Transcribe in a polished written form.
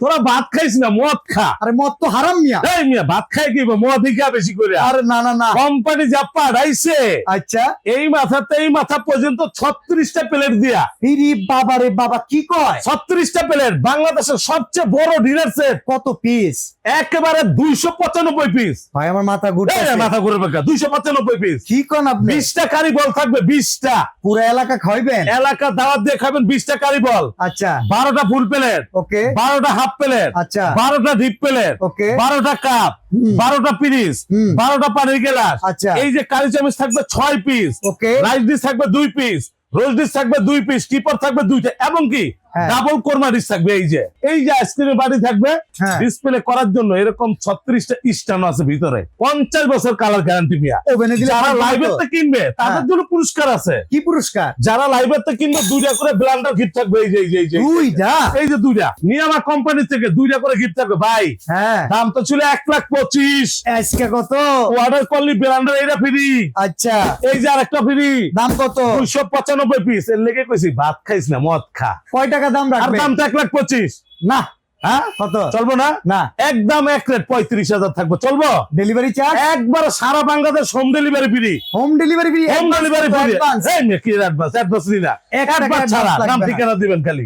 তোরা ভাত খাইস না, মদ খা। আরে মদ তো হারাম মিয়া। এই মিয়া ভাত খাই কি মদ খা বেশি করে? আরে না না না। কোম্পানি যা পাঠাইছে আচ্ছা এই মাথাতে এই মাথা পর্যন্ত 36টা প্লেট দিয়া। ইরি বাবা রে বাবা, কি কয়? 36টা প্লেট, বাংলাদেশের সবচেয়ে বড় ডিনার সেট। কত পিস? একেবারে 295 পিস। ভাই আমার মাথা ঘুরছে। মাথা ঘুরে বেকা, 295 পিস। কি কোন আপনি? 20টা কারিবল থাকবে, 20টা। পুরো এলাকা খাইবেন? এলাকা দাওয়াত দিয়ে খাবেন 20টা কারিবল। আচ্ছা 12টা ফুল প্লেট, ওকে 12টা হাফ প্লেট, আচ্ছা 12টা ডিপ প্লেট, ওকে 12টা কাপ, 12টা পিরিচ, 12টা পানির গ্লাস। আচ্ছা এই যে কারি চামচ থাকবে 6 পিস, ওকে রাইস ডিশ থাকবে 2 পিস, রোজ ডিশ থাকবে 2 পিস, কিপার থাকবে 2টা, এবং কি হ্যাঁ। ডাবল কোরমা ডিশ থাকবে। এই যে আইসক্রিমের বাড়ি থাকবে হ্যাঁ। ডিসপ্লে করার জন্য এরকম 36টা স্ট্যান্ড আছে ভিতরে। 50 বছর কালার গ্যারান্টি মিয়া। ওভেনে দিলে যারা পারবো না লাইভের তো? তে কিনবে তাদের হ্যাঁ। জন্য পুরস্কার আছে। কি পুরস্কার? যারা লাইভের তে কিনবে 2টা করে ব্লেন্ডার গিফট থাকবে। এই যে দুইটা? এই যে 2টা নিয়ামা কোম্পানি থেকে 2টা করে গিফট থাকবে ভাই। হ্যাঁ দাম তো ছিল 1,25,000। আজকে কত? অর্ডার করলি ব্লেন্ডার এটা ফ্রি। আচ্ছা এই যে আরেকটা ফ্রি, দাম কত? 295 পিস। এর লেগে কইছি ভাত খাইস না, মদ খা। কয় টাকা দাম আর রাখবেন? দাম তো 1,25,000। না হ্যাঁ কত? চলবো না? না। একদম 1,35,000 থাকবো, চলবো? Delivery charge? একবার সারা Bangladesh home delivery free. Home delivery free? Home delivery free. Advance? এই কি অ্যাডভান্স? অ্যাডভান্স দিনা, এক টাকা একবার ছাড়া advance নাম লাগবে না। ঠিকানা দিবেন খালি।